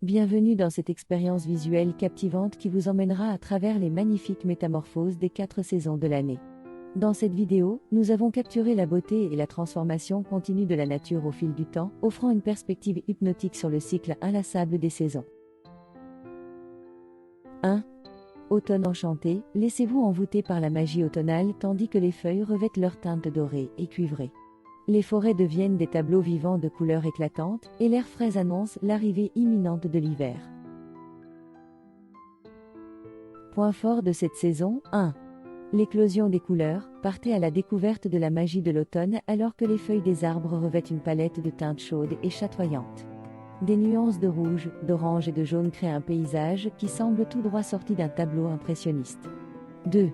Bienvenue dans cette expérience visuelle captivante qui vous emmènera à travers les magnifiques métamorphoses des 4 saisons de l'année. Dans cette vidéo, nous avons capturé la beauté et la transformation continue de la nature au fil du temps, offrant une perspective hypnotique sur le cycle inlassable des saisons. 1. Automne enchanté, laissez-vous envoûter par la magie automnale tandis que les feuilles revêtent leur teinte dorée et cuivrée. Les forêts deviennent des tableaux vivants de couleurs éclatantes, et l'air frais annonce l'arrivée imminente de l'hiver. Point fort de cette saison, 1. L'éclosion des couleurs, partez à la découverte de la magie de l'automne alors que les feuilles des arbres revêtent une palette de teintes chaudes et chatoyantes. Des nuances de rouge, d'orange et de jaune créent un paysage qui semble tout droit sorti d'un tableau impressionniste. 2.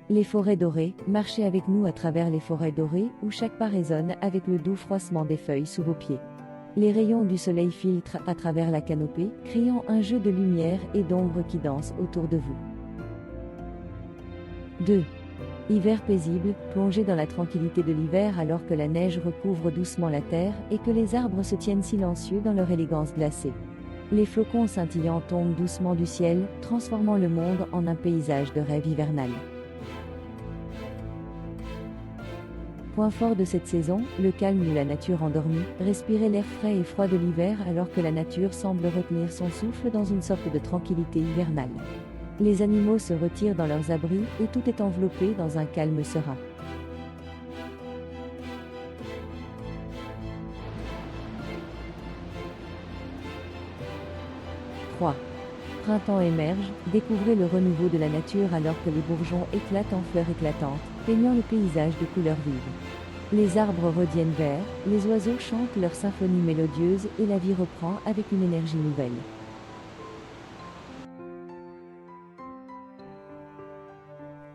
Les forêts dorées, marchez avec nous à travers les forêts dorées où chaque pas résonne avec le doux froissement des feuilles sous vos pieds. Les rayons du soleil filtrent à travers la canopée, créant un jeu de lumière et d'ombre qui danse autour de vous. 2. Hiver paisible, plongez dans la tranquillité de l'hiver alors que la neige recouvre doucement la terre et que les arbres se tiennent silencieux dans leur élégance glacée. Les flocons scintillants tombent doucement du ciel, transformant le monde en un paysage de rêve hivernal. Point fort de cette saison, le calme de la nature endormie, respirez l'air frais et froid de l'hiver alors que la nature semble retenir son souffle dans une sorte de tranquillité hivernale. Les animaux se retirent dans leurs abris et tout est enveloppé dans un calme serein. 3. Printemps émerge, découvrez le renouveau de la nature alors que les bourgeons éclatent en fleurs éclatantes, peignant le paysage de couleurs vives. Les arbres redeviennent verts, les oiseaux chantent leur symphonie mélodieuse et la vie reprend avec une énergie nouvelle.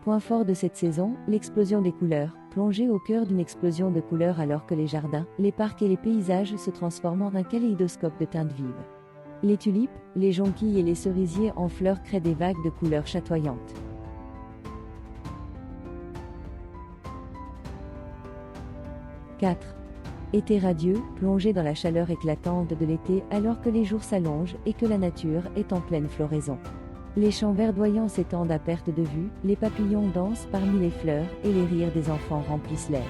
Point fort de cette saison, l'explosion des couleurs, plongez au cœur d'une explosion de couleurs alors que les jardins, les parcs et les paysages se transforment en un kaléidoscope de teintes vives. Les tulipes, les jonquilles et les cerisiers en fleurs créent des vagues de couleurs chatoyantes. 4. Été radieux, plongez dans la chaleur éclatante de l'été alors que les jours s'allongent et que la nature est en pleine floraison. Les champs verdoyants s'étendent à perte de vue, les papillons dansent parmi les fleurs et les rires des enfants remplissent l'air.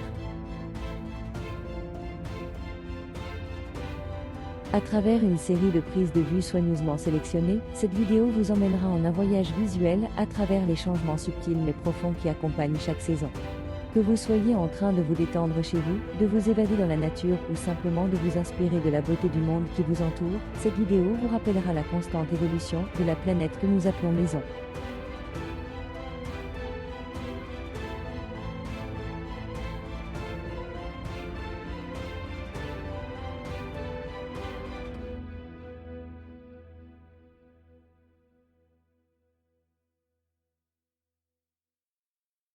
À travers une série de prises de vue soigneusement sélectionnées, cette vidéo vous emmènera en un voyage visuel à travers les changements subtils mais profonds qui accompagnent chaque saison. Que vous soyez en train de vous détendre chez vous, de vous évader dans la nature ou simplement de vous inspirer de la beauté du monde qui vous entoure, cette vidéo vous rappellera la constante évolution de la planète que nous appelons maison.